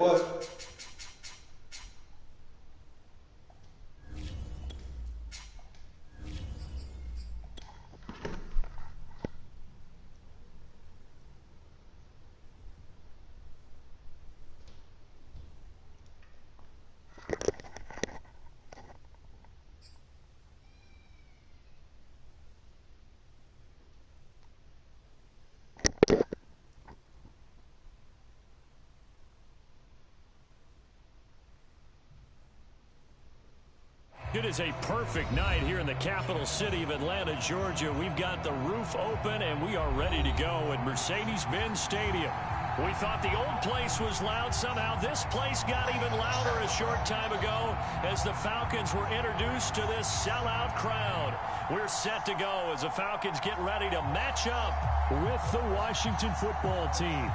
What? It is a perfect night here in the capital city of Atlanta, Georgia. We've got the roof open, and we are ready to go at Mercedes-Benz Stadium. We thought the old place was loud. Somehow this place got even louder a short time ago as the Falcons were introduced to this sellout crowd. We're set to go as the Falcons get ready to match up with the Washington football team.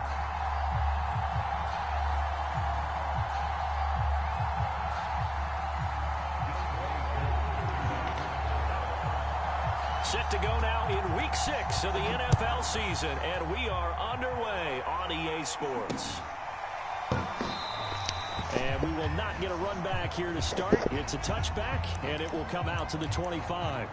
Set to go now in Week 6 of the NFL season, and we are underway on EA Sports. And we will not get a run back here to start. It's a touchback, and it will come out to the 25.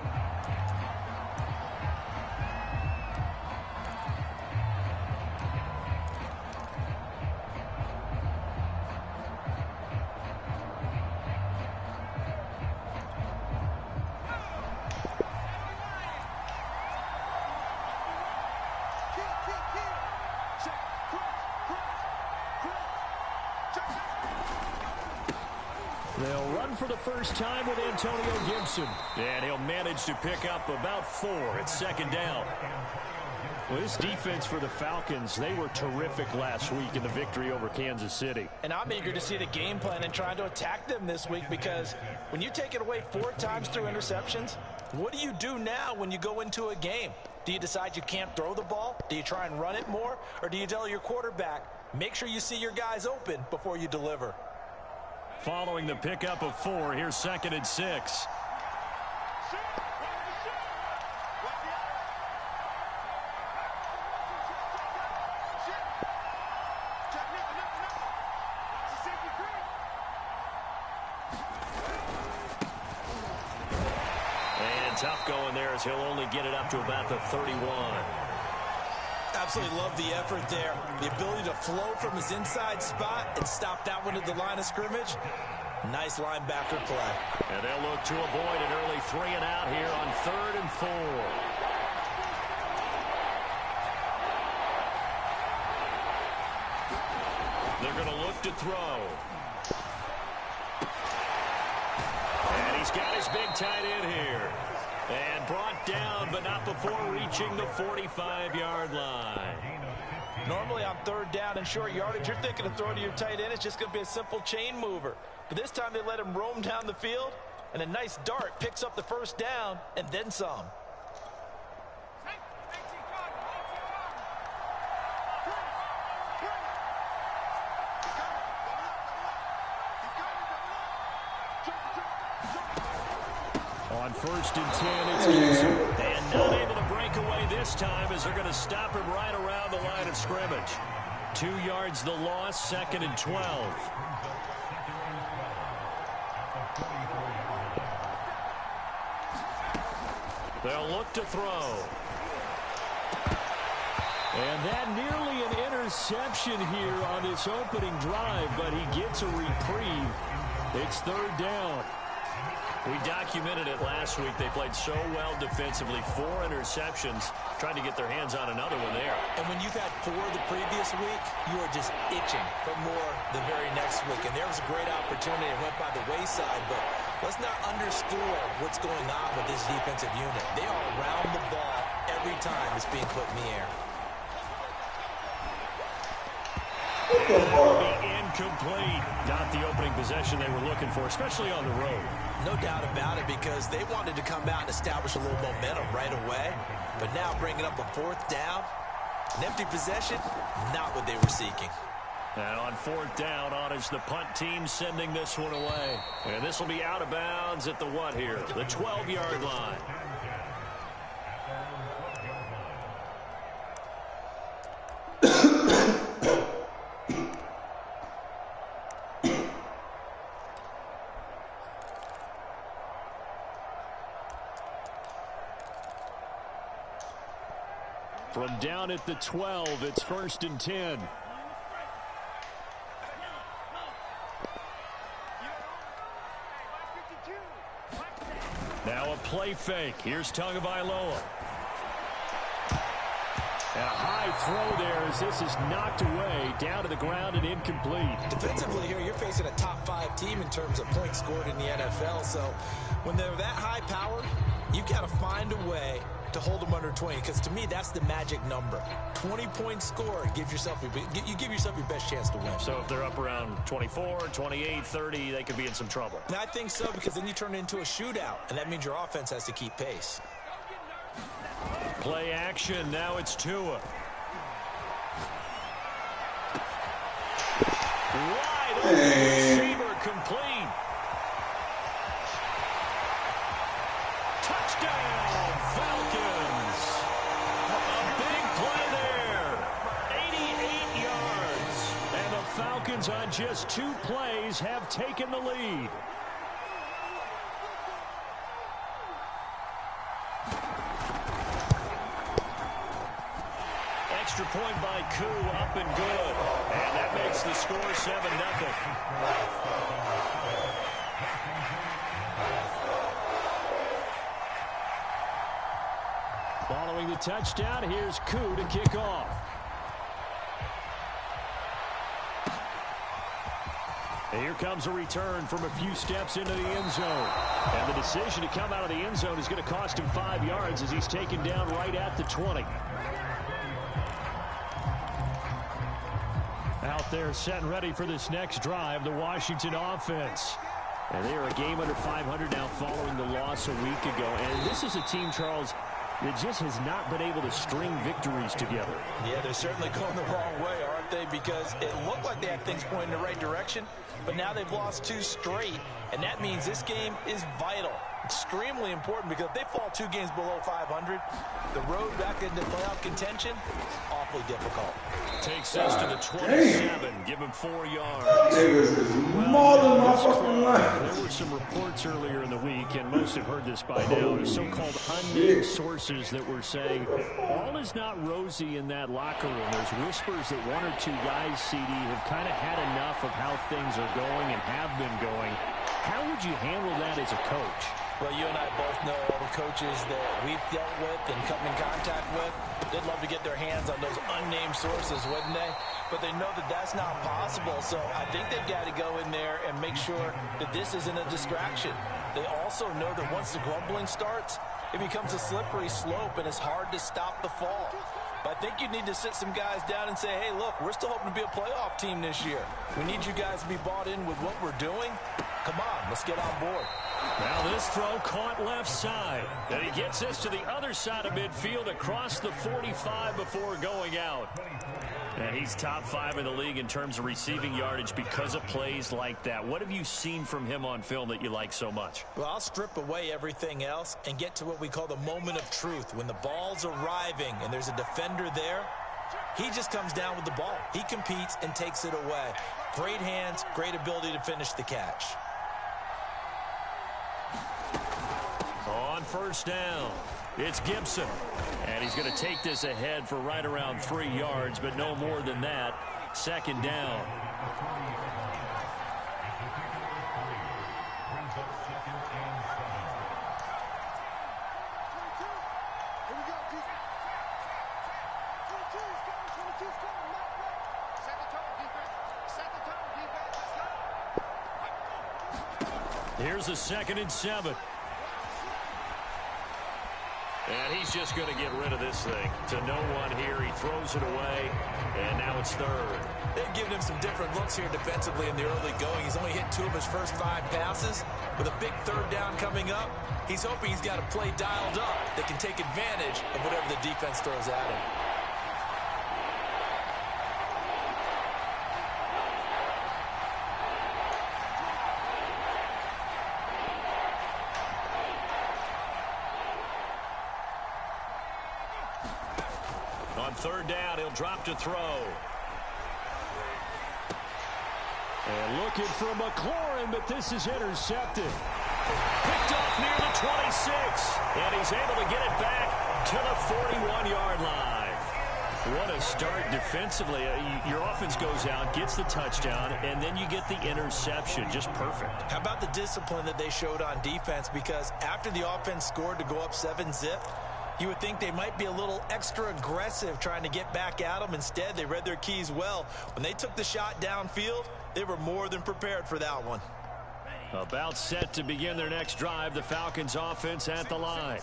They'll run for the first time with Antonio Gibson. And he'll manage to pick up about 4 at second down. Well, this defense for the Falcons, they were terrific last week in the victory over Kansas City. And I'm eager to see the game plan and trying to attack them this week, because when you take it away 4 times through interceptions, what do you do now when you go into a game? Do you decide you can't throw the ball? Do you try and run it more? Or do you tell your quarterback, make sure you see your guys open before you deliver? Following the pickup of 4, here's 2nd and 6. And tough going there as he'll only get it up to about the 31. Absolutely love the effort there. The ability to flow from his inside spot and stop that one at the line of scrimmage. Nice linebacker play. And they'll look to avoid an early 3 and out here on 3rd and 4. They're going to look to throw. And he's got his big tight end here. And brought down, but not before reaching the 45-yard line. Normally on 3rd down and short yardage, you're thinking of throwing to your tight end. It's just going to be a simple chain mover. But this time they let him roam down the field, and a nice dart picks up the 1st down and then some. On 1st and 10, it's Gibson. And not able to break away this time as they're going to stop him right around the line of scrimmage. 2 yards the loss, 2nd and 12. They'll look to throw. And that nearly an interception here on this opening drive, but he gets a reprieve. It's 3rd down. We documented it last week. They played so well defensively. 4 interceptions, trying to get their hands on another one there. And when you've had 4 the previous week, you are just itching for more the very next week. And there was a great opportunity. It went by the wayside, but let's not underscore what's going on with this defensive unit. They are around the ball every time it's being put in the air. Incomplete. Not the opening possession they were looking for, especially on the road. No doubt about it, because they wanted to come out and establish a little momentum right away. But now bringing up a 4th down, an empty possession, not what they were seeking. And on 4th down, on is the punt team sending this one away. And this will be out of bounds at the what here? The 12-yard line. From down at the 12, it's 1st and 10. Now a play fake. Here's Tagovailoa. And a high throw there as this is knocked away, down to the ground and incomplete. Defensively here, you're facing a top-5 team in terms of points scored in the NFL. So when they're that high powered, you've got to find a way to hold them under 20, because to me, that's the magic number. 20-point score, you give yourself your best chance to win. So if they're up around 24, 28, 30, they could be in some trouble. And I think so, because then you turn it into a shootout, and that means your offense has to keep pace. Play action. Now it's Tua. Wide open receiver, complete. Touchdown, Falcons. A big play there. 88 yards. And the Falcons on just 2 plays have taken the lead. Extra point by Koo, up and good. And that makes the score 7-0. Following the touchdown, here's Koo to kick off. And here comes a return from a few steps into the end zone. And the decision to come out of the end zone is going to cost him 5 yards as he's taken down right at the 20. Out there set and ready for this next drive, the Washington offense. And they are a game under 500 now following the loss a week ago. And this is a team, Charles, that just has not been able to string victories together. Yeah, they're certainly going the wrong way, aren't they? Because it looked like they had things pointing in the right direction, but now they've lost 2 straight, and that means this game is vital. Extremely important, because if they fall 2 games below 500, the road back into playoff contention, awfully difficult. Takes us to the 27, give him 4 yards. There were some reports earlier in the week, and most have heard this by now, the so-called unnamed sources that were saying all is not rosy in that locker room. There's whispers that 1 or 2 guys, CD, have kind of had enough of how things are going and have been going. How would you handle that as a coach? Well, you and I both know all the coaches that we've dealt with and come in contact with. They'd love to get their hands on those unnamed sources, wouldn't they? But they know that that's not possible, so I think they've got to go in there and make sure that this isn't a distraction. They also know that once the grumbling starts, it becomes a slippery slope, and it's hard to stop the fall. But I think you need to sit some guys down and say, hey, look, we're still hoping to be a playoff team this year. We need you guys to be bought in with what we're doing. Come on, let's get on board. Now this throw caught left side. And he gets us to the other side of midfield across the 45 before going out. And he's top 5 in the league in terms of receiving yardage because of plays like that. What have you seen from him on film that you like so much? Well, I'll strip away everything else and get to what we call the moment of truth. When the ball's arriving and there's a defender there, he just comes down with the ball. He competes and takes it away. Great hands, great ability to finish the catch. On first down, it's Gibson. And he's going to take this ahead for right around 3 yards, but no more than that. 2nd down. Here's a 2nd and 7. And he's just going to get rid of this thing. To no one here. He throws it away, and now it's 3rd. They've given him some different looks here defensively in the early going. He's only hit 2 of his first 5 passes. With a big 3rd down coming up, he's hoping he's got a play dialed up that can take advantage of whatever the defense throws at him. On 3rd down, he'll drop to throw. And looking for McLaurin, but this is intercepted. Picked off near the 26. And he's able to get it back to the 41-yard line. What a start defensively. Your offense goes out, gets the touchdown, and then you get the interception. Just perfect. How about the discipline that they showed on defense? Because after the offense scored to go up 7-zip, you would think they might be a little extra aggressive trying to get back at them. Instead, they read their keys well. When they took the shot downfield, they were more than prepared for that one. About set to begin their next drive, the Falcons offense at the line.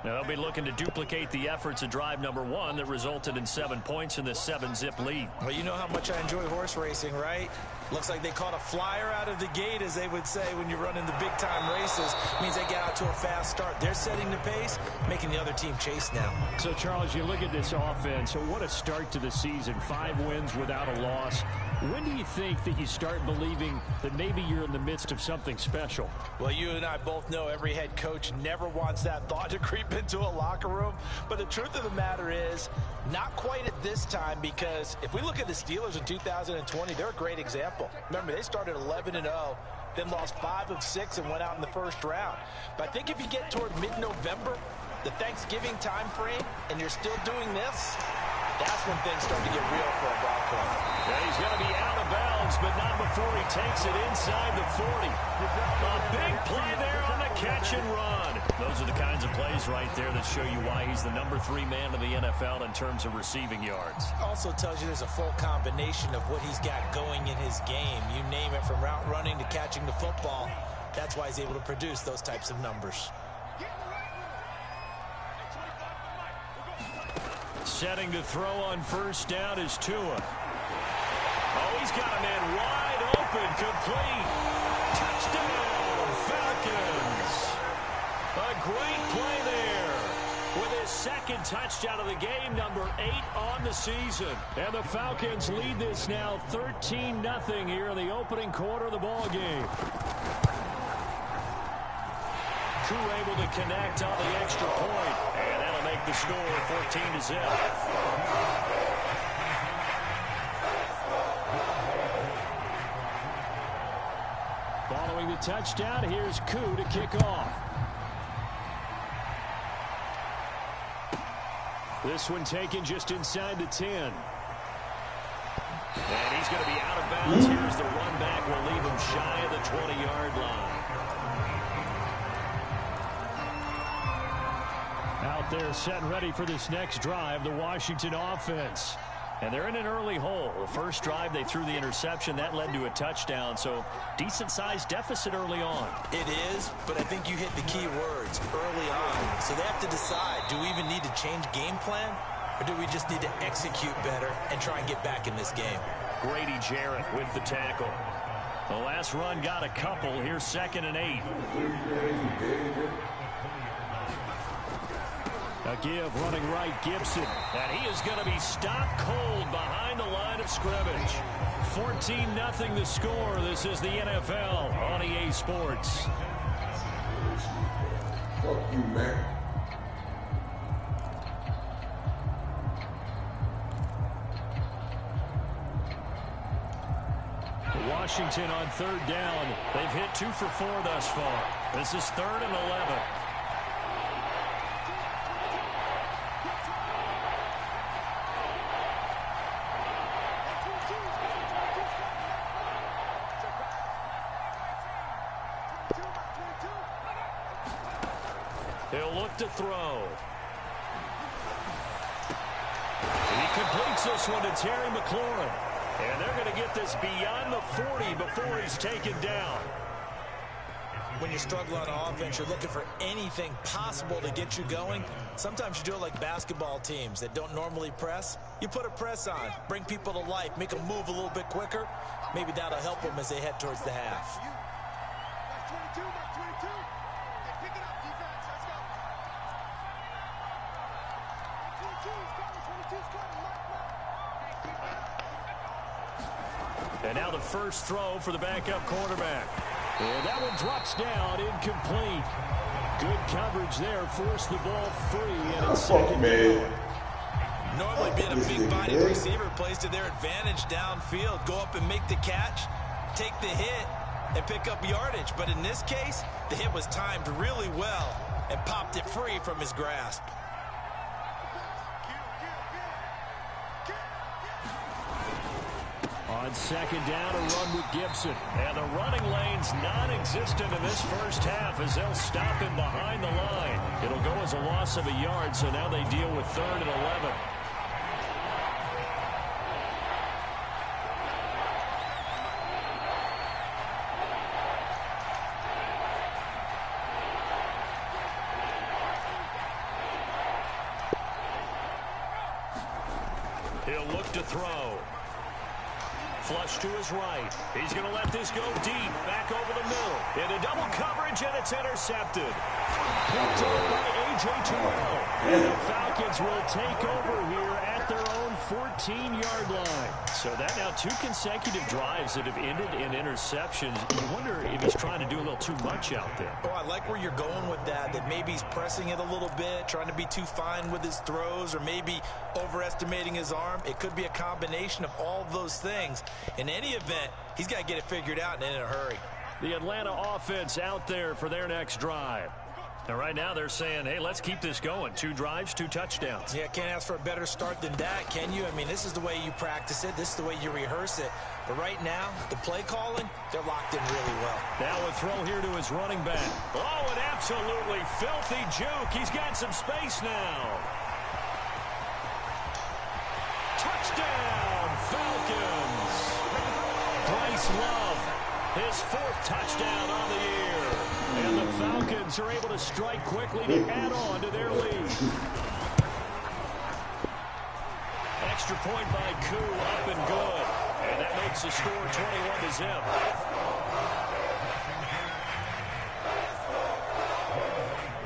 Now they'll be looking to duplicate the efforts of drive number 1 that resulted in 7 points in this 7-zip lead. Well, you know how much I enjoy horse racing, right? Looks like they caught a flyer out of the gate, as they would say when you're running the big-time races. Means they get out to a fast start. They're setting the pace, making the other team chase now. So, Charles, you look at this offense. So what a start to the season. 5 wins without a loss. When do you think that you start believing that maybe you're in the midst of something special? Well, you and I both know every head coach never wants that thought to creep into a locker room. But the truth of the matter is, not quite at this time, because if we look at the Steelers in 2020, they're a great example. Remember, they started 11-0, then lost 5 of 6 and went out in the first round. But I think if you get toward mid-November, the Thanksgiving time frame, and you're still doing this, that's when things start to get real for a Bronco. Yeah, he's going to be out of bounds, but not before he takes it inside the 40. A big play there on the catch and run. Those are the kinds of plays right there that show you why he's the number 3 man in the NFL in terms of receiving yards. Also tells you there's a full combination of what he's got going in his game. You name it, from route running to catching the football. That's why he's able to produce those types of numbers. Setting to throw on first down is Tua. Oh, he's got a man wide open, complete. Touchdown, Falcons. A great play there with his second touchdown of the game, number 8 on the season. And the Falcons lead this now 13-0 here in the opening quarter of the ball game. Tua able to connect on the extra point, and that'll make the score 14-0. Following the touchdown, here's Koo to kick off. This one taken just inside the 10. And he's going to be out of bounds. Here's the run back. Will leave him shy of the 20-yard line. Out there set and ready for this next drive, the Washington offense. And they're in an early hole. The first drive, they threw the interception. That led to a touchdown, so decent-sized deficit early on. It is, but I think you hit the key words, early on. So they have to decide, do we even need to change game plan, or do we just need to execute better and try and get back in this game? Grady Jarrett with the tackle. The last run got a couple. Here's 2nd and 8. A give running right, Gibson. And he is going to be stopped cold behind the line of scrimmage. 14-0 the score. This is the NFL on EA Sports. Fuck you, man. Washington on 3rd down. They've hit 2 for 4 thus far. This is 3rd and 11. He'll look to throw. He completes this one to Terry McLaurin. And they're going to get this beyond the 40 before he's taken down. When you struggle on offense, you're looking for anything possible to get you going. Sometimes you do it like basketball teams that don't normally press. You put a press on, bring people to life, make them move a little bit quicker. Maybe that'll help them as they head towards the half. And now the first throw for the backup quarterback. And that one drops down, incomplete. Good coverage there, forced the ball free, and it's 2nd down. Normally being a big-bodied receiver plays to their advantage downfield. Go up and make the catch, take the hit, and pick up yardage. But in this case, the hit was timed really well and popped it free from his grasp. On second down, a run with Gibson. And the running lane's non-existent in this first half as they'll stop him behind the line. It'll go as a loss of a yard, so now they deal with 3rd and 11. He'll look to throw. Flush to his right. He's going to let this go deep. Back over the middle. Into double coverage, and it's intercepted. Picked up by A.J. Terrell. And the Falcons will take over here at their own 14-yard line. So that now 2 consecutive drives that have ended in interceptions. You wonder if he's trying to do a little too much out there. Oh, I like where you're going with that maybe he's pressing it a little bit, trying to be too fine with his throws, or maybe overestimating his arm. It could be a combination of all those things. In any event, he's got to get it figured out and in a hurry. The Atlanta offense out there for their next drive. And right now they're saying, hey, let's keep this going. 2 drives, 2 touchdowns. Yeah, can't ask for a better start than that, can you? I mean, this is the way you practice it. This is the way you rehearse it. But right now, the play calling, they're locked in really well. Now a throw here to his running back. Oh, an absolutely filthy juke. He's got some space now. Touchdown, Falcons. Bryce Love, his 4th touchdown on the year. And the Falcons are able to strike quickly to add on to their lead. Extra point by Koo, up and good. And that makes the score 21-0.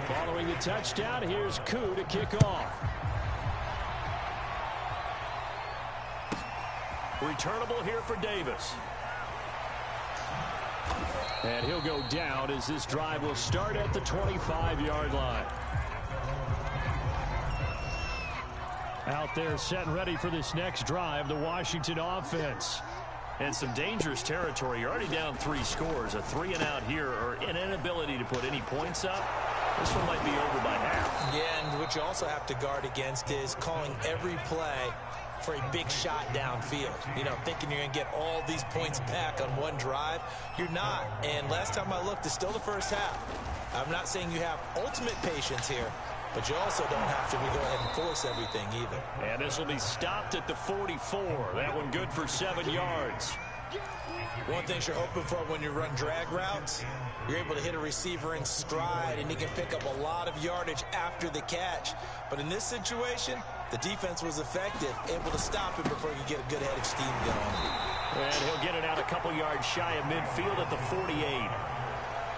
Following the touchdown, here's Koo to kick off. Returnable here for Davis. And he'll go down as this drive will start at the 25-yard line. Out there set and ready for this next drive, the Washington offense. And some dangerous territory. You're already down 3 scores. A 3-and-out here, or an inability to put any points up. This one might be over by half. Yeah, and what you also have to guard against is calling every play for a big shot downfield. You know, thinking you're going to get all these points back on one drive. You're not. And last time I looked, it's still the first half. I'm not saying you have ultimate patience here, but you also don't have to go ahead and force everything either. And this will be stopped at the 44. That one good for 7 yards. One thing you're hoping for when you run drag routes, you're able to hit a receiver in stride, and he can pick up a lot of yardage after the catch. But in this situation, the defense was effective, able to stop him before you get a good head of steam going. And he'll get it out a couple yards shy of midfield at the 48.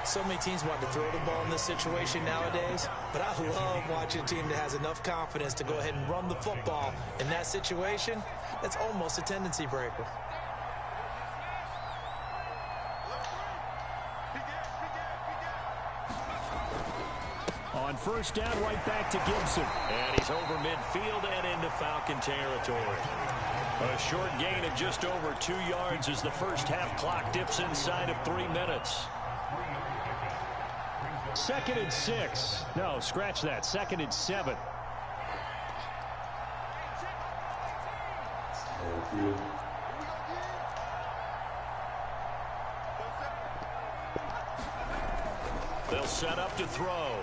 So many teams want to throw the ball in this situation nowadays, but I love watching a team that has enough confidence to go ahead and run the football. In that situation, that's almost a tendency breaker. On first down, right back to Gibson. And he's over midfield and into Falcon territory. A short gain of just over 2 yards as the first half clock dips inside of 3 minutes. 2nd and 6. No, scratch that. 2nd and 7. They'll set up to throw.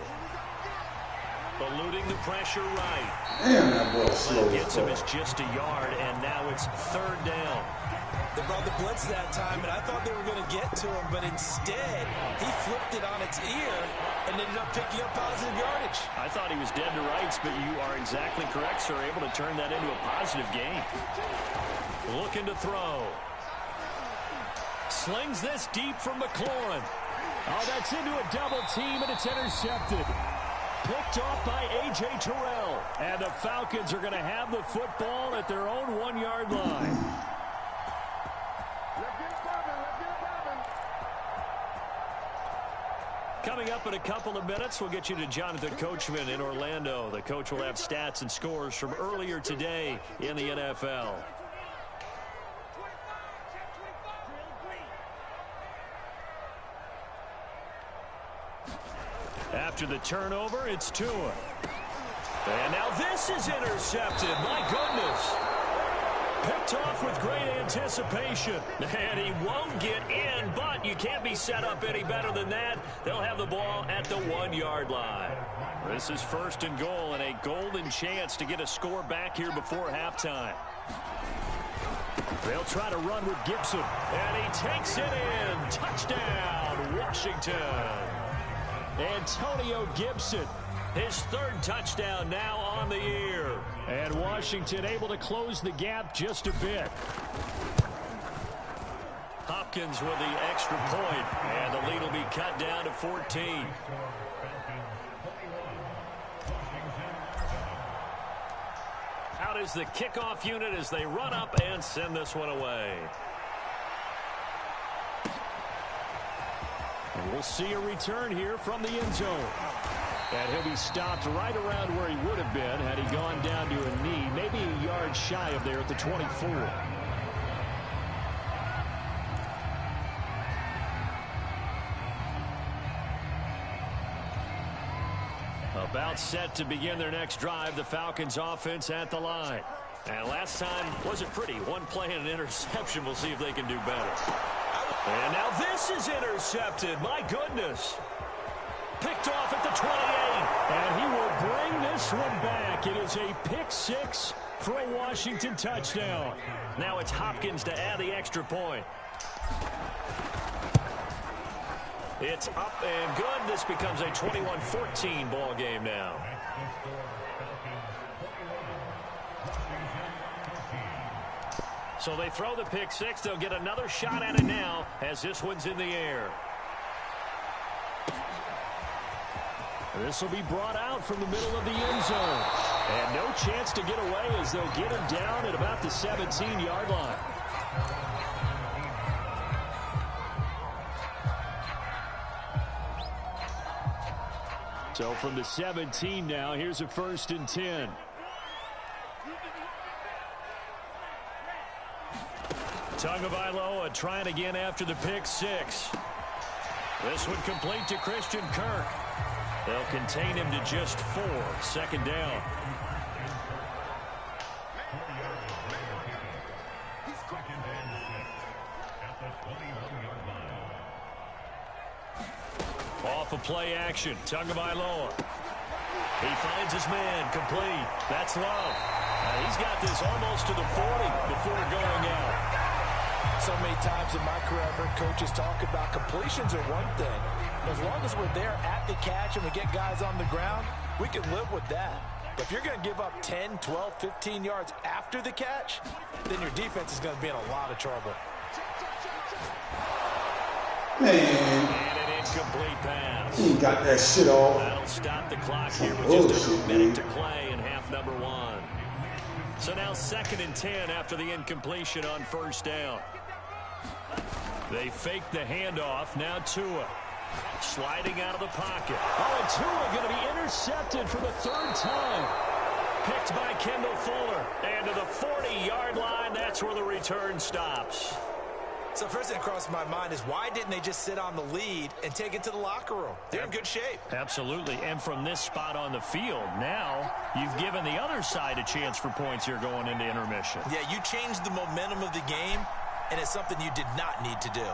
Eluding the pressure right. Damn, that ball slow. Gets him is just a yard, and now it's 3rd down. They brought the blitz that time, and I thought they were going to get to him, but instead, he flipped it on its ear and ended up picking up positive yardage. I thought he was dead to rights, but you are exactly correct, sir. Able to turn that into a positive gain. Looking to throw. Slings this deep from McLaurin. Oh, that's into a double team, and it's intercepted. Picked off by A.J. Terrell. And the Falcons are going to have the football at their own 1-yard line. Coming up in a couple of minutes, we'll get you to Jonathan Coachman in Orlando. The coach will have stats and scores from earlier today in the NFL. After the turnover, it's Tua. And now this is intercepted. My goodness. Picked off with great anticipation. And he won't get in, but you can't be set up any better than that. They'll have the ball at the 1-yard line. This is 1st and goal and a golden chance to get a score back here before halftime. They'll try to run with Gibson. And he takes it in. Touchdown, Washington. Antonio Gibson, his 3rd touchdown now on the year. And Washington able to close the gap just a bit. Hopkins with the extra point, and the lead will be cut down to 14. Out is the kickoff unit as they run up and send this one away. And we'll see a return here from the end zone. And he'll be stopped right around where he would have been had he gone down to a knee, maybe a yard shy of there at the 24. About set to begin their next drive, the Falcons offense at the line. And last time wasn't pretty. One play and an interception. We'll see if they can do better. And now this is intercepted. My goodness. Picked off at the 28. And he will bring this one back. It is a pick 6 for a Washington touchdown. Now it's Hopkins to add the extra point. It's up and good. This becomes a 21-14 ball game now. So they throw the pick 6. They'll get another shot at it now as this one's in the air. This will be brought out from the middle of the end zone. And no chance to get away as they'll get him down at about the 17-yard line. So from the 17 now, here's a 1st and 10. Tagovailoa trying again after the pick 6. This one complete to Christian Kirk. They'll contain him to just 4. 2nd down. Off of play action, Tagovailoa. He finds his man, complete. That's Love. He's got this almost to the 40 before going out. So many times in my career, I've heard coaches talk about completions are one thing. As long as we're there at the catch and we get guys on the ground, we can live with that. But if you're going to give up 10, 12, 15 yards after the catch, then your defense is going to be in a lot of trouble. Man. And an incomplete pass. He got that shit all. That'll stop the clock here with just a minute to play in half number 1. So now 2nd and 10 after the incompletion on 1st down. They fake the handoff. Now Tua sliding out of the pocket. Oh, and Tua going to be intercepted for the 3rd time. Picked by Kendall Fuller. And to the 40-yard line, that's where the return stops. So first thing that crosses my mind is why didn't they just sit on the lead and take it to the locker room? They're in good shape. Absolutely. And from this spot on the field, now you've given the other side a chance for points here going into intermission. Yeah, you changed the momentum of the game, and it's something you did not need to do.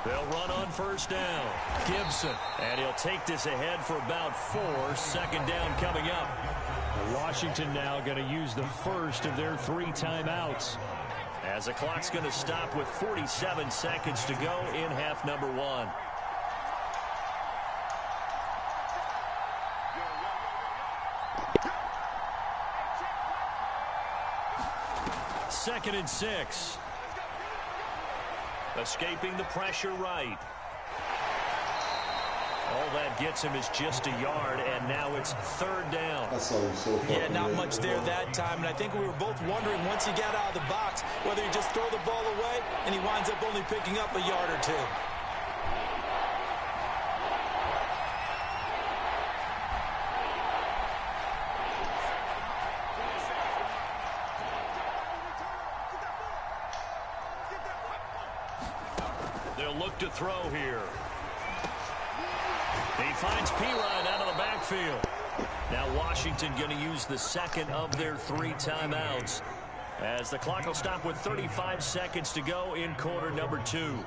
They'll run on 1st down. Gibson. And he'll take this ahead for about 4. 2nd down coming up. Washington now going to use the first of their 3 timeouts, as the clock's going to stop with 47 seconds to go in half number 1. Second and 6. Escaping the pressure right. All that gets him is just a yard, and now it's 3rd down. That's all so yeah, not much there that time, and I think we were both wondering once he got out of the box whether he just throw the ball away and he winds up only picking up a yard or 2. They'll look to throw here. He finds Pirine out of the backfield. Now Washington going to use the second of their 3 timeouts, as the clock will stop with 35 seconds to go in quarter number 2.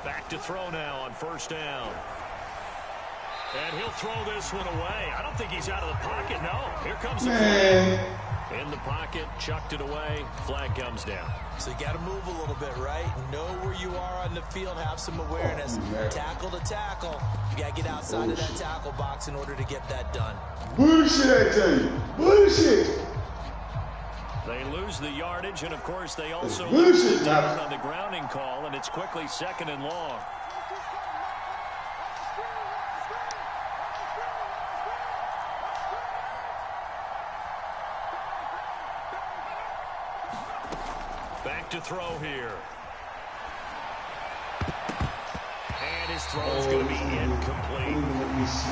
Back to throw now on first down. And he'll throw this one away. I don't think he's out of the pocket, no. Here comes the flag. In the pocket, chucked it away. Flag comes down. So you got to move a little bit, right? Know where you are on the field, have some awareness. Tackle to tackle. You got to get outside of that tackle box in order to get that done. Bullshit, I tell you. Bullshit. They lose the yardage, and of course they also lose the down on the grounding call, and it's quickly second and long. Back to throw here. And his throw is going to be incomplete.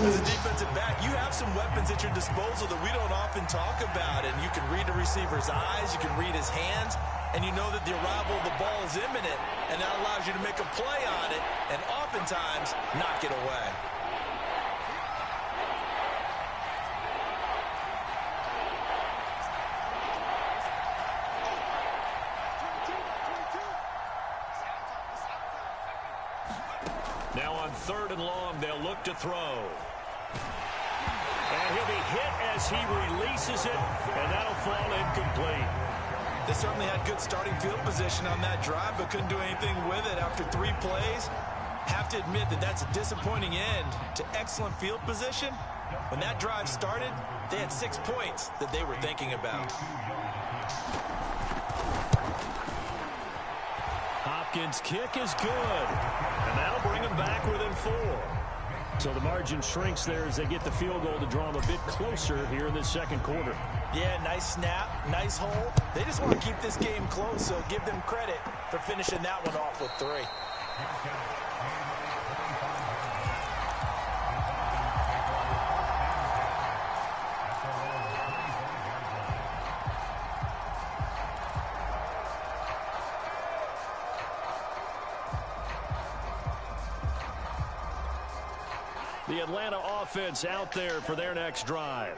As a defensive back, you have some weapons at your disposal that we don't often talk about. And you can read the receiver's eyes, you can read his hands, and you know that the arrival of the ball is imminent. And that allows you to make a play on it and oftentimes knock it away. Now on third and long, they'll look to throw. And he'll be hit as he releases it, and that'll fall incomplete. They certainly had good starting field position on that drive, but couldn't do anything with it after 3 plays. Have to admit that that's a disappointing end to excellent field position. When that drive started, they had 6 points that they were thinking about. Hopkins' kick is good, and that'll bring them back within 4. So the margin shrinks there as they get the field goal to draw them a bit closer here in the second quarter. Yeah, nice snap, nice hold. They just want to keep this game close, so give them credit for finishing that one off with 3. The Atlanta offense out there for their next drive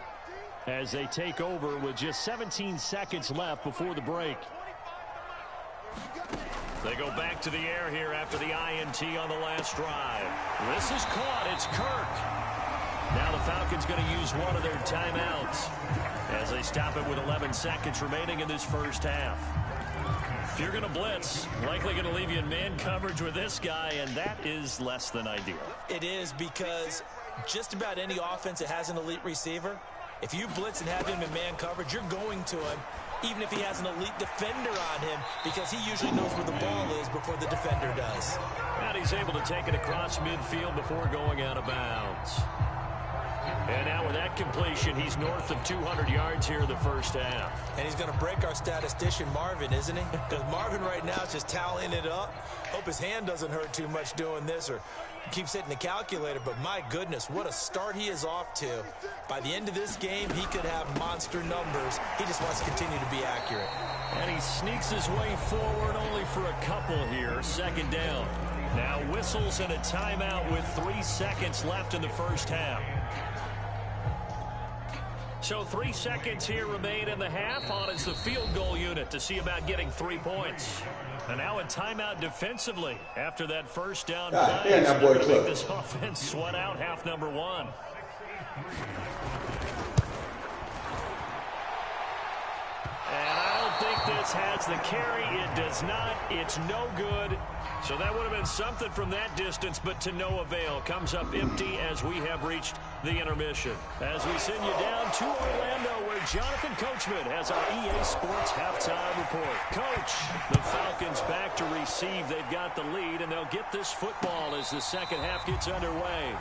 as they take over with just 17 seconds left before the break. They go back to the air here after the INT on the last drive. This is caught. It's Kirk. Now the Falcons going to use one of their timeouts as they stop it with 11 seconds remaining in this first half. If you're going to blitz, likely going to leave you in man coverage with this guy, and that is less than ideal. It is, because just about any offense that has an elite receiver, if you blitz and have him in man coverage, you're going to him, even if he has an elite defender on him, because he usually knows where the ball is before the defender does. And he's able to take it across midfield before going out of bounds. And now with that completion, he's north of 200 yards here in the first half. And he's going to break our statistician, Marvin, isn't he? Because Marvin right now is just tallying it up. Hope his hand doesn't hurt too much doing this, or keeps hitting the calculator. But my goodness, what a start he is off to. By the end of this game, he could have monster numbers. He just wants to continue to be accurate. And he sneaks his way forward only for a couple here. Second down. Now whistles and a timeout with 3 seconds left in the first half. So 3 seconds here remain in the half. On is the field goal unit to see about getting 3 points. And now a timeout defensively after that first down play. Yeah, that boy to make this offense sweat out half number 1. And I don't think this has the carry. It does not. It's no good. So that would have been something from that distance, but to no avail. Comes up empty as we have reached the intermission. As we send you down to Orlando, where Jonathan Coachman has our EA Sports halftime report. Coach, the Falcons back to receive. They've got the lead, and they'll get this football as the second half gets underway.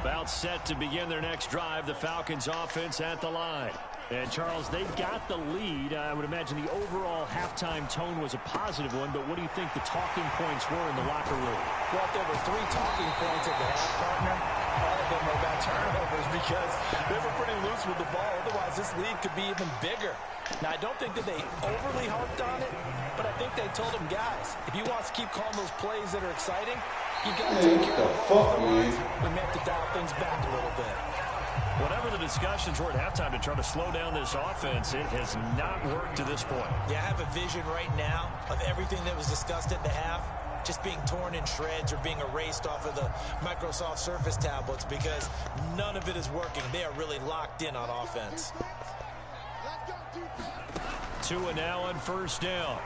About timeout set to begin their next drive. The Falcons offense at the line. And, Charles, they've got the lead. I would imagine the overall halftime tone was a positive one, but what do you think the talking points were in the locker room? Well, if there were 3 talking points at the half, partner, all of them were about turnovers because they were pretty loose with the ball. Otherwise, this lead could be even bigger. Now, I don't think that they overly harped on it, but I think they told them, guys, if you want to keep calling those plays that are exciting, you got to take care of the ball. Otherwise, we may have to dial things back a little bit. Whatever the discussions were at halftime to try to slow down this offense, it has not worked to this point. Yeah, I have a vision right now of everything that was discussed at the half just being torn in shreds or being erased off of the Microsoft Surface tablets because none of it is working. They are really locked in on offense. 2 and now on first down.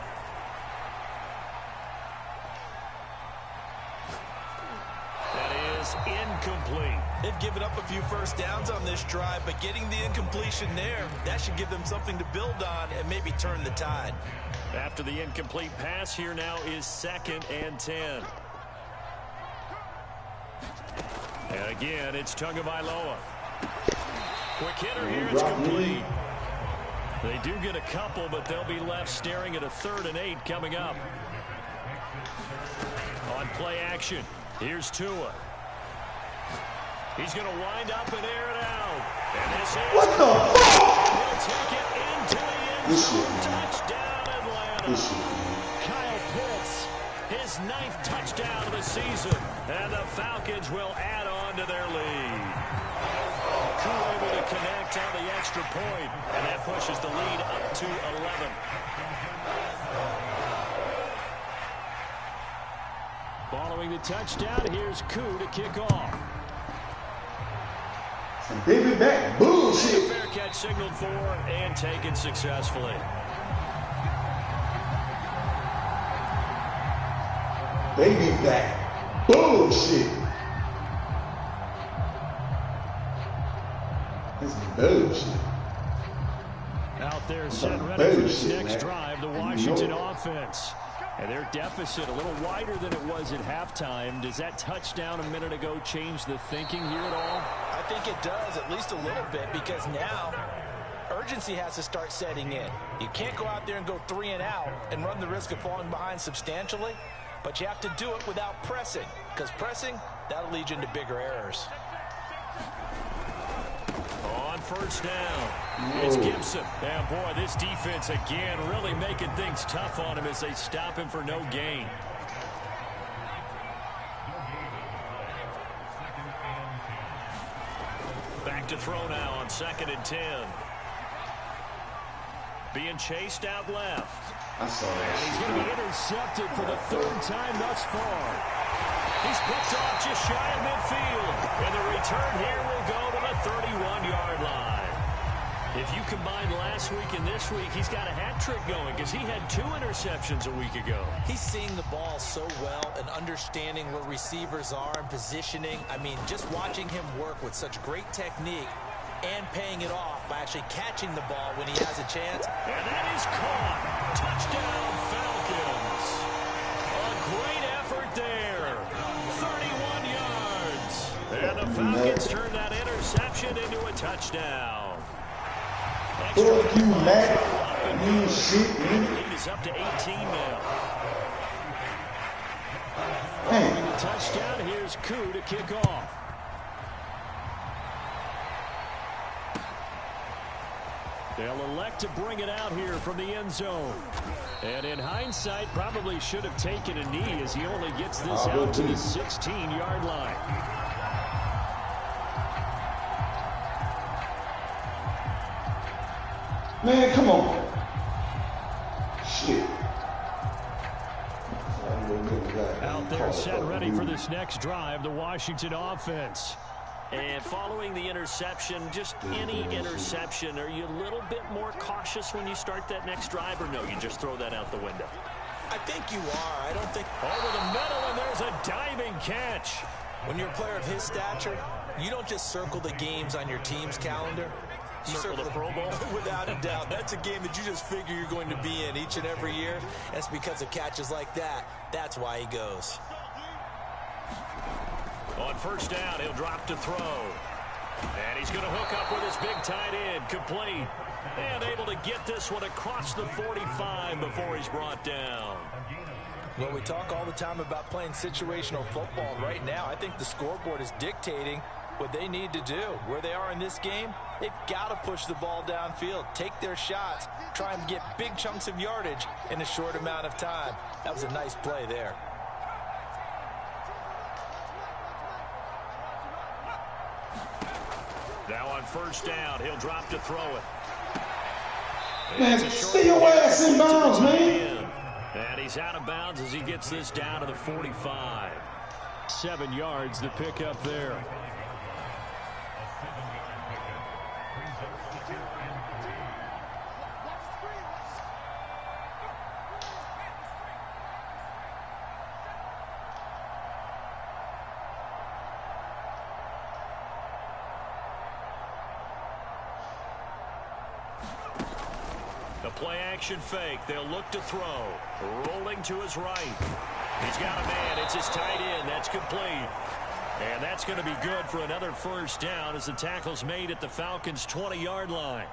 That is incomplete. They've given up a few first downs on this drive, but getting the incompletion there, that should give them something to build on and maybe turn the tide. After the incomplete pass, here now is 2nd and 10. And again, it's Tagovailoa. Quick hitter here, it's complete. They do get a couple, but they'll be left staring at a 3rd and 8 coming up. On play action, here's Tua. He's going to wind up and air it out. And this is what the fuck? He'll take it into the end zone. Touchdown, Atlanta. Kyle Pitts, his 9th touchdown of the season. And the Falcons will add on to their lead. Koo able to connect on the extra point, and that pushes the lead up to 11. Following the touchdown, here's Koo to kick off. Baby back bullshit. Fair catch signaled for and taken successfully. Baby back bullshit. That's bullshit. Out there set ready for this next drive, the Washington offense. And their deficit a little wider than it was at halftime. Does that touchdown a minute ago change the thinking here at all? I think it does, at least a little bit, because now urgency has to start setting in. You can't go out there and go 3 and out and run the risk of falling behind substantially, but you have to do it without pressing, because pressing, that'll lead you into bigger errors. On first down, it's Gibson. And boy, this defense again really making things tough on him as they stop him for no gain. Back to throw now on 2nd and 10. Being chased out left. I saw that. And he's going to be intercepted for the 3rd time thus far. He's picked off just shy of midfield. And the return here will go to the 31-yard line. If you combine last week and this week, he's got a hat trick going because he had 2 interceptions a week ago. He's seeing the ball so well and understanding where receivers are and positioning. I mean, just watching him work with such great technique and paying it off by actually catching the ball when he has a chance. And that is caught. Touchdown, Falcons. A great effort there. 31 yards. And the Falcons turn that interception into a touchdown. Fuck you, Matt. You shit, man. Lead is up to 18 now. Hey. The touchdown, here's Koo to kick off. They'll elect to bring it out here from the end zone. And in hindsight, probably should have taken a knee as he only gets this out to the 16-yard line. Man, come on. Shit. Out there set ready for this next drive, the Washington offense. And following the interception, just any interception, are you a little bit more cautious when you start that next drive, or no, you just throw that out the window? I think you are. I don't think... Over the middle, and there's a diving catch. When you're a player of his stature, you don't just circle the games on your team's calendar. You circle the Pro Bowl? Without a doubt. That's a game that you just figure you're going to be in each and every year. And it's because of catches like that. That's why he goes. On first down, he'll drop to throw. And he's going to hook up with his big tight end, complete. And able to get this one across the 45 before he's brought down. Well, we talk all the time about playing situational football. Right now, I think the scoreboard is dictating what they need to do. Where they are in this game, they've got to push the ball downfield, take their shots, try and get big chunks of yardage in a short amount of time. That was a nice play there. Now on first down, he'll drop to throw it. Man, stay your ass in bounds, man. And he's out of bounds as he gets this down to the 45. 7 yards the pickup there. Play-action fake. They'll look to throw. Rolling to his right. He's got a man. It's his tight end. That's complete. And that's going to be good for another first down as the tackle's made at the Falcons' 20-yard line.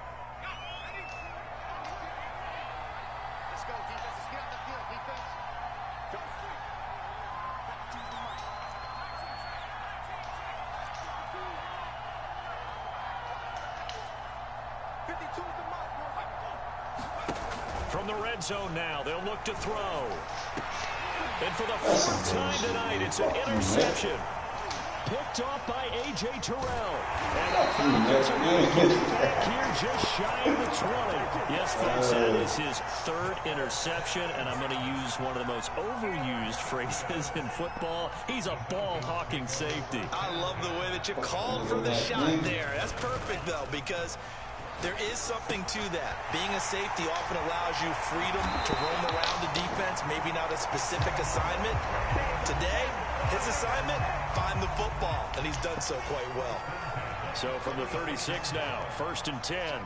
Let's go, defense. Let's get on the field, defense. Go. From the red zone now, they'll look to throw. And for the fourth time tonight, it's an interception. Picked off by A.J. Terrell. And the Falcons are going to get it back here just shy of the 20. Yes, folks, that is his third interception, and I'm going to use one of the most overused phrases in football. He's a ball-hawking safety. I love the way that you called for the shot there. That's perfect, though, because there is something to that. Being a safety often allows you freedom to roam around the defense, maybe not a specific assignment. Today, his assignment, find the football, and he's done so quite well. So from the 36 now, 1st and 10.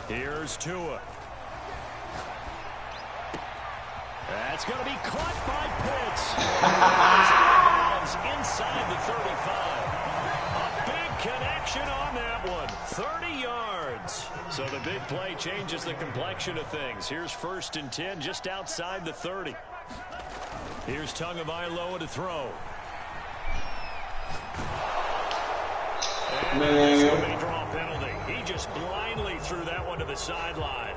Here's Tua. That's going to be caught by Pitts. Inside the 35. A big connection on that one. 30 yards. So the big play changes the complexion of things. Here's 1st and 10 just outside the 30. Here's Tagovailoa to throw. And there's going to be a draw penalty. He just blindly threw that one to the sideline.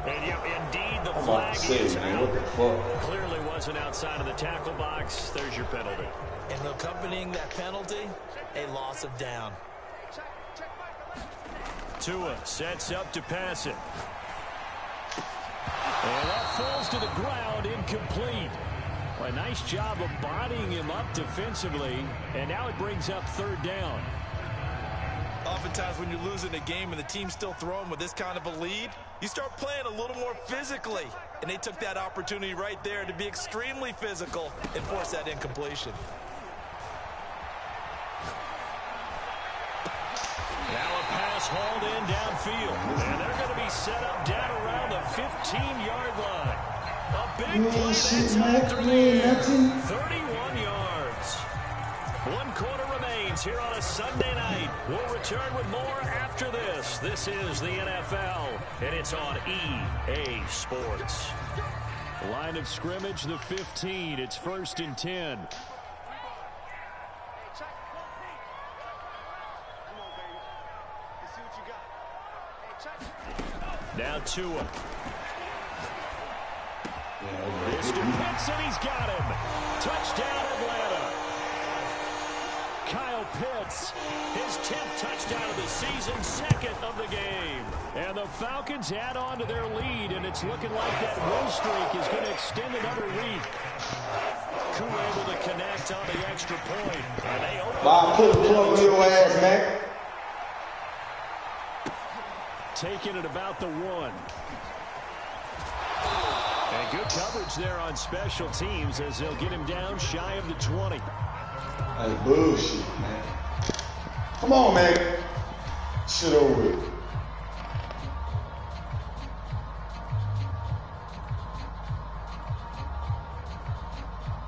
And yeah, indeed, the flag is out. Clearly wasn't outside of the tackle box. There's your penalty. And accompanying that penalty, a loss of down. Tua sets up to pass it. And that falls to the ground, incomplete. Well, a nice job of bodying him up defensively. And now it brings up 3rd down. Oftentimes when you're losing a game and the team's still throwing with this kind of a lead, you start playing a little more physically. And they took that opportunity right there to be extremely physical and force that incompletion. Now a pass hauled in downfield. And they're going to be set up down around the 15-yard line. A big play that's out through the air. 31 yards. 1 quarter remains here on a Sunday night. We'll return with more after this. This is the NFL, and it's on EA Sports. Line of scrimmage, the 15. It's 1st and 10. Now Tua. Mr. Pitts, and he's got him. Touchdown, Atlanta. Kyle Pitts, his 10th touchdown of the season, 2nd of the game. And the Falcons add on to their lead, and it's looking like that win streak is going to extend another week. Koo able to connect on the extra point. And they open put the plug in your ass, man. Taking it about the 1. And good coverage there on special teams as they'll get him down shy of the 20. Hey, bullshit, man. Come on, man. Shit over with.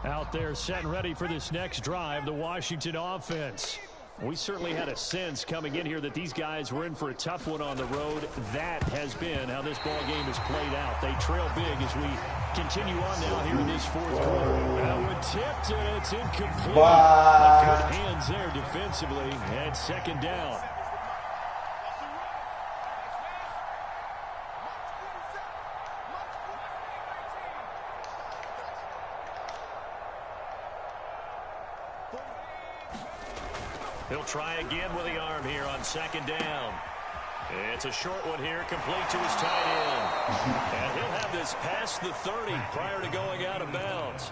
Out there setting ready for this next drive, the Washington offense. We certainly had a sense coming in here that these guys were in for a tough one on the road. That has been how this ball game has played out. They trail big as we continue on now here in this fourth quarter. That one tipped, and it's incomplete. But good hands there defensively at second down. He'll try again with the arm here on second down. It's a short one here, complete to his tight end. And he'll have this past the 30 prior to going out of bounds.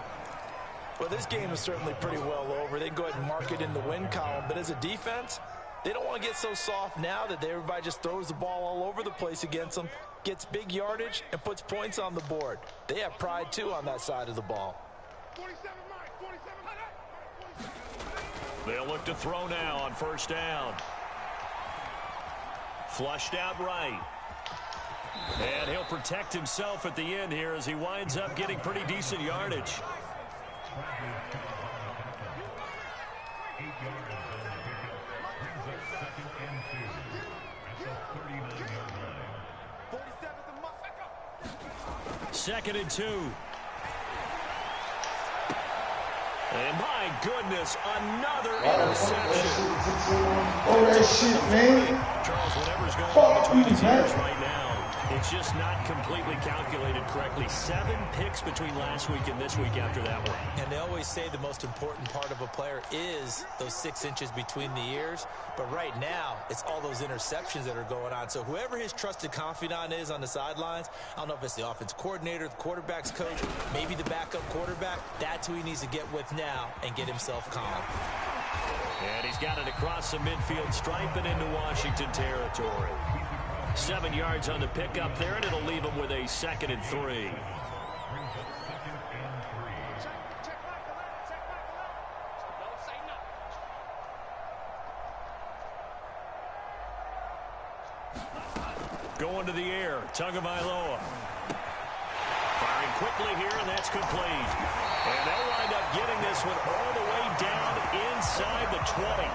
Well, this game is certainly pretty well over. They can go ahead and mark it in the win column. But as a defense, they don't want to get so soft now that everybody just throws the ball all over the place against them, gets big yardage, and puts points on the board. They have pride, too, on that side of the ball. 47, Mike, 47. They'll look to throw now on first down. Flushed out right. And he'll protect himself at the end here as he winds up getting pretty decent yardage. Second and 2. And my goodness, another interception. Oh, that shit, man. Charles, whatever's going on between his ears right now, it's just not completely calculated correctly. 7 picks between last week and this week after that one. And they always say the most important part of a player is those 6 inches between the ears. But right now, it's all those interceptions that are going on. So whoever his trusted confidant is on the sidelines, I don't know if it's the offense coordinator, the quarterback's coach, maybe the backup quarterback, that's who he needs to get with now and get himself calm. And he's got it across the midfield stripe and into Washington territory. 7 yards on the pickup there, and it'll leave him with a second and 3. Going to the air, Tagovailoa. Firing quickly here, and that's complete. And they'll wind up getting this one all the way down inside the 20.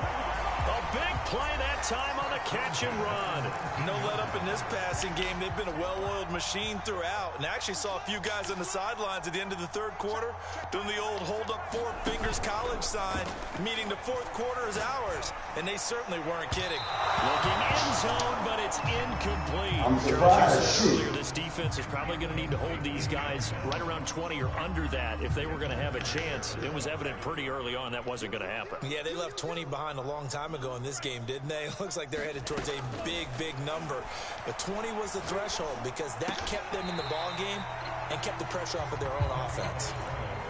A big play that time on the catch and run. No let up in this passing game. They've been a well-oiled machine throughout. And I actually saw a few guys on the sidelines at the end of the third quarter doing the old hold up 4 fingers college sign, meaning the fourth quarter is ours. And they certainly weren't kidding. Looking end zone, but it's incomplete. I'm surprised. Earlier, this defense is probably going to need to hold these guys right around 20 or under that if they were going to have a chance. It was evident pretty early on that wasn't going to happen. Yeah, they left 20 behind a long time ago in this game, didn't they? It looks like they're headed towards a big, big number. But 20 was the threshold because that kept them in the ball game and kept the pressure off of their own offense.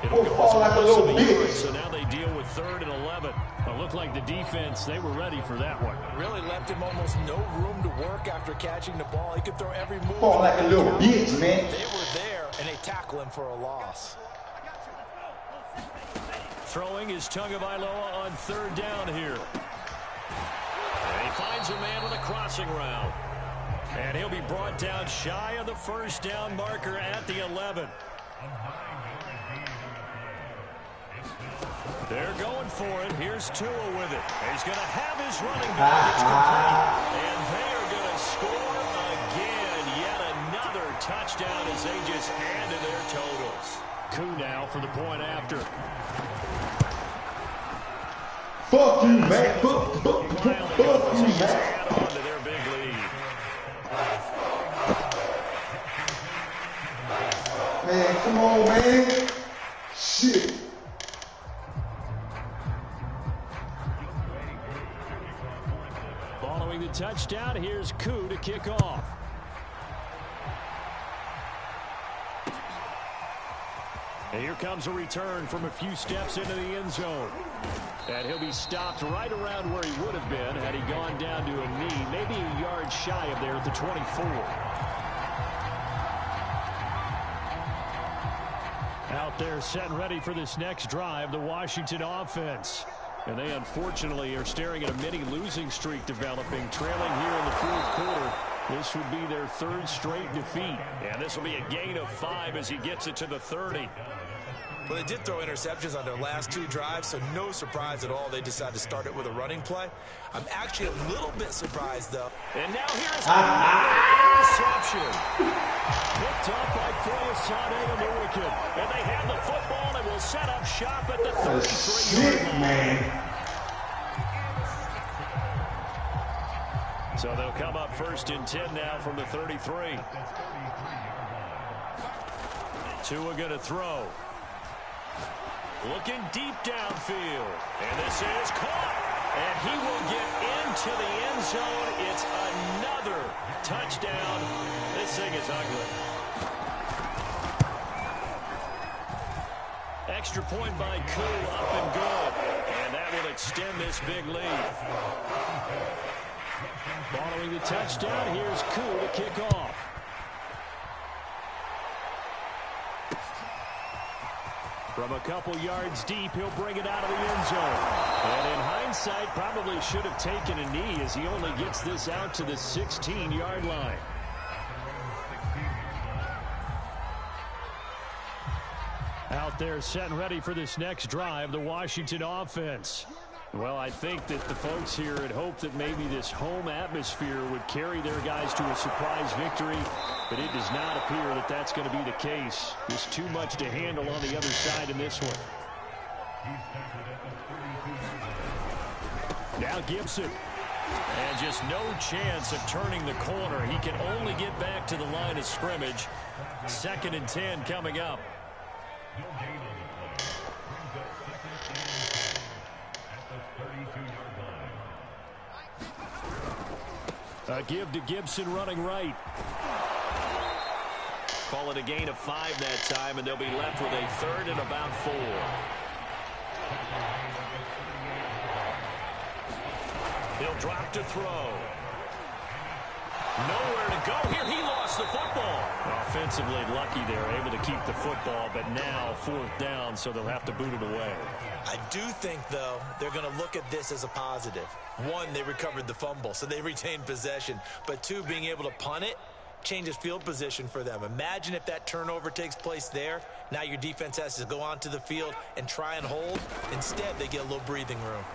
It'll go as like a close to little the bitch. yard, so now they deal with 3rd and 11. It looked like the defense, they were ready for that one. Really left him almost no room to work after catching the ball. He could throw every move. Fall like a little bitch, man. They were there, and they tackle him for a loss. Throwing is Tagovailoa on 3rd down here. And he finds a man with a crossing route. And he'll be brought down shy of the first down marker at the 11. They're going for it. Here's Tua with it. He's going to have his running back. It's complete. And they are going to score again. Yet another touchdown as they just add to their totals. Koo now for the point after. Fuck you, man. Fuck you, man. Add on to their big lead. Man, come on, man. Shit. Following the touchdown, here's Koo to kick off. And here comes a return from a few steps into the end zone. And he'll be stopped right around where he would have been had he gone down to a knee, maybe a yard shy of there at the 24. Out there set and ready for this next drive, the Washington offense. And they unfortunately are staring at a mini losing streak developing, trailing here in the fourth quarter. This would be their 3rd straight defeat. And this will be a gain of 5 as he gets it to the 30. Well, they did throw interceptions on their last 2 drives, so no surprise at all they decided to start it with a running play. I'm actually a little bit surprised, though. And now here's another interception. Picked up by Foyesade and Iwican. And they have the football and will set up shop at the 33-yard line. So they'll come up 1st and 10 now from the 33. Tua going to throw. Looking deep downfield. And this is caught. And he will get into the end zone. It's another touchdown. This thing is ugly. Extra point by Koo, up and good. And that will extend this big lead. Following the touchdown, here's Koo to kick off. From a couple yards deep, he'll bring it out of the end zone. And in hindsight, probably should have taken a knee as he only gets this out to the 16-yard line. Out there set and ready for this next drive, the Washington offense. Well, I think that the folks here had hoped that maybe this home atmosphere would carry their guys to a surprise victory, but it does not appear that that's going to be the case. There's too much to handle on the other side in this one. Now Gibson. And just no chance of turning the corner. He can only get back to the line of scrimmage. 2nd and 10 coming up. A give to Gibson running right. Call it a gain of 5 that time, and they'll be left with a 3rd and about 4. He'll drop to throw. Nowhere to go here. He lost the football. Offensively lucky they're able to keep the football, but now 4th down, so they'll have to boot it away. I do think, though, they're going to look at this as a positive. 1, they recovered the fumble, so they retained possession. But 2, being able to punt it changes field position for them. Imagine if that turnover takes place there. Now your defense has to go onto the field and try and hold. Instead, they get a little breathing room.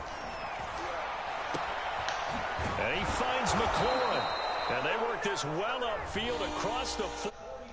And he finds McLaurin. And they work this well upfield across the